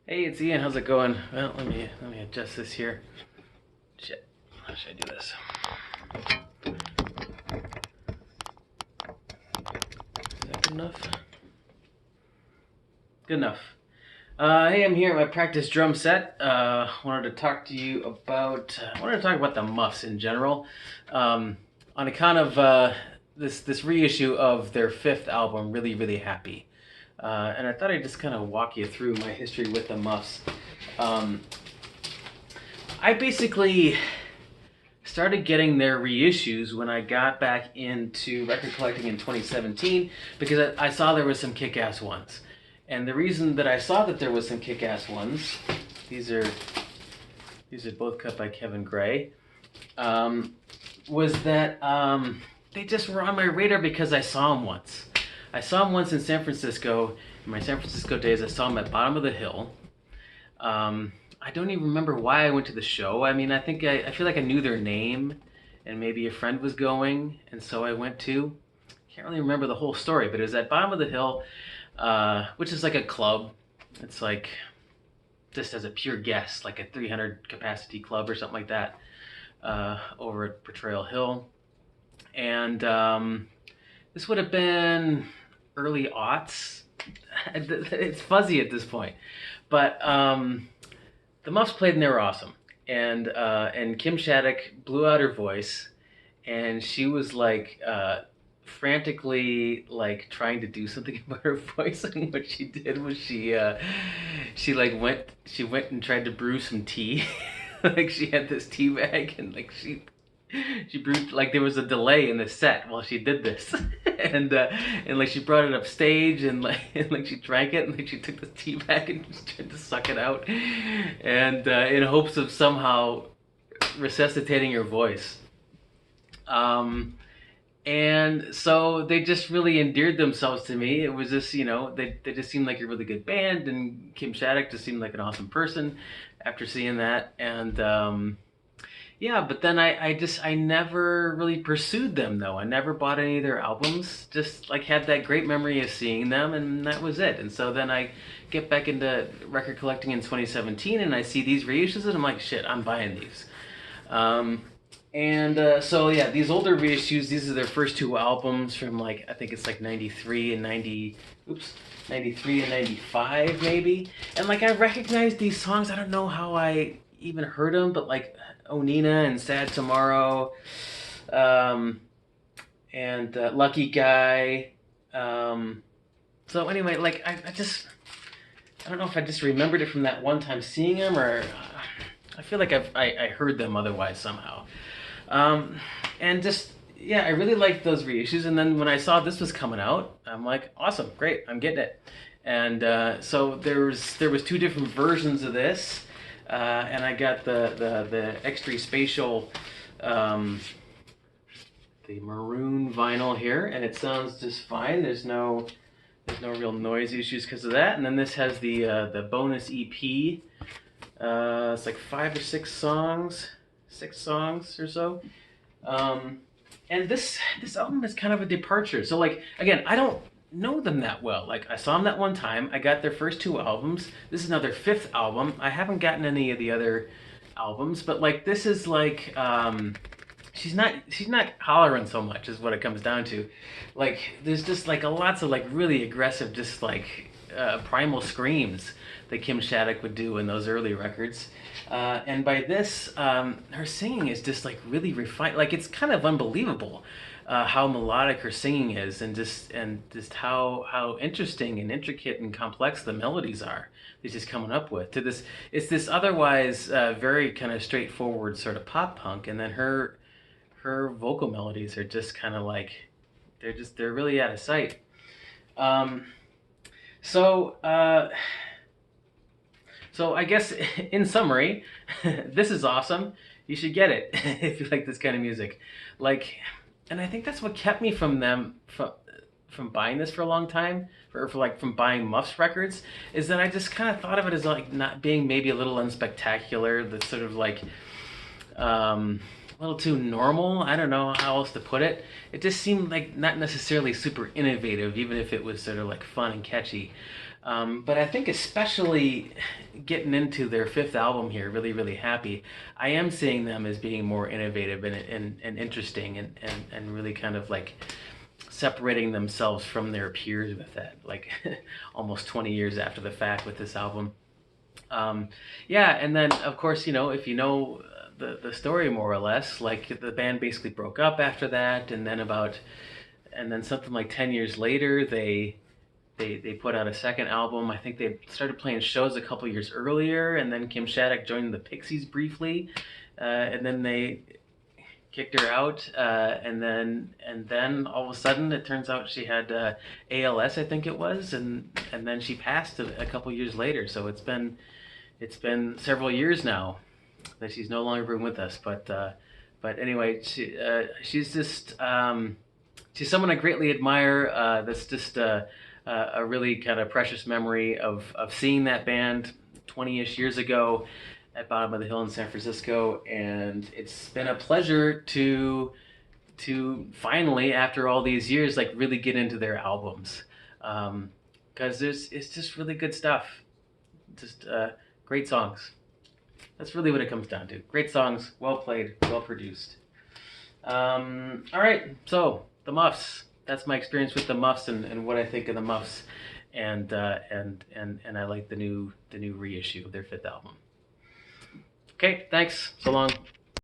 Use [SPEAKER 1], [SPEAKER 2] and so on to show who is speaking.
[SPEAKER 1] Hey, it's Ian. How's it going? Well, let me adjust this here. Shit. How should I do this? Is that good enough? Good enough. Hey, I'm here at my practice drum set. Wanted to talk to you about. I wanted to talk about the Muffs in general, on account of this reissue of their fifth album. Really, really happy. And I thought I'd just kind of walk you through my history with the Muffs. Um, I basically started getting their reissues when I got back into record collecting in 2017 because I saw there was some kick-ass ones. And the reason that I saw that there was some kick-ass ones, these are both cut by Kevin Gray, was that they just were on my radar because I saw them once. I saw them once in San Francisco. In my San Francisco days, I saw them at Bottom of the Hill. I don't even remember why I went to the show. I mean, I feel like I knew their name, and maybe a friend was going, and so I went too. Can't really remember the whole story, but it was at Bottom of the Hill, which is like a club. It's like just as a pure guess, like a 300 capacity club or something like that, over at Portrayal Hill, and this would have been early aughts. It's fuzzy at this point, but the Muffs played and they were awesome. And Kim Shattuck blew out her voice, and she was like frantically like trying to do something about her voice. And what she did was she went and tried to brew some tea. Like she had this tea bag, and like she brewed, like there was a delay in the set while she did this. And like she brought it up stage, and like she drank it, and like she took the tea bag and just tried to suck it out, and in hopes of somehow resuscitating her voice. And so they just really endeared themselves to me. It was just, they just seemed like a really good band, and Kim Shattuck just seemed like an awesome person after seeing that. And yeah, but then I never really pursued them though. I never bought any of their albums. Just like had that great memory of seeing them, and that was it. And so then I get back into record collecting in 2017, and I see these reissues, and I'm like, shit, I'm buying these. So yeah, these older reissues, these are their first two albums from like, I think it's like 93 and 93 and 95 maybe. And like I recognize these songs. I don't know how I even heard them, but like Onina and Sad Tomorrow, and Lucky Guy. So anyway, like I don't know if I just remembered it from that one time seeing them, or I feel like I heard them otherwise somehow. And just, yeah, I really liked those reissues. And then when I saw this was coming out, I'm like, awesome, great, I'm getting it. And so there was two different versions of this, and I got the extra spatial, the maroon vinyl here, and it sounds just fine. There's no real noise issues because of that. And then this has the bonus EP. It's like 5 or 6 songs. 6 songs or so. And this album is kind of a departure. So like, again, I don't know them that well. Like I saw them that one time. I got their first 2 albums. This is now their 5th album. I haven't gotten any of the other albums, but like this is like she's not hollering so much is what it comes down to. Like there's just like lots of like really aggressive, just like primal screams that Kim Shattuck would do in those early records. And by this, her singing is just like really refined. Like it's kind of unbelievable how melodic her singing is, and just how interesting and intricate and complex the melodies are that she's coming up with. To this, it's this otherwise very kind of straightforward sort of pop punk, and then her vocal melodies are just kind of like they're really out of sight. So. So I guess in summary, this is awesome. You should get it if you like this kind of music. Like, and I think that's what kept me from buying this for a long time, from buying Muffs records, is that I just kind of thought of it as like not being maybe a little unspectacular. That's sort of like a little too normal. I don't know how else to put it. It just seemed like not necessarily super innovative, even if it was sort of like fun and catchy. But I think especially getting into their fifth album here, really, really happy. I am seeing them as being more innovative and interesting and really kind of like separating themselves from their peers with that, like almost 20 years after the fact with this album. Yeah, and then of course, if you know the story more or less, like the band basically broke up after that, and then something like 10 years later, they put out a second album. I think they started playing shows a couple years earlier, and then Kim Shattuck joined the Pixies briefly, and then they kicked her out, and then all of a sudden it turns out she had ALS, I think it was, and then she passed a couple years later. So it's been several years now that she's no longer been with us. But anyway, she's just she's someone I greatly admire. That's just a really kind of precious memory of seeing that band 20-ish years ago at Bottom of the Hill in San Francisco, and it's been a pleasure to finally, after all these years, like really get into their albums, because it's just really good stuff, just great songs. That's really what it comes down to. Great songs, well played, well produced. All right, so the Muffs. That's my experience with the Muffs and what I think of the Muffs, and I like the new reissue of their fifth album. Okay, thanks. So long.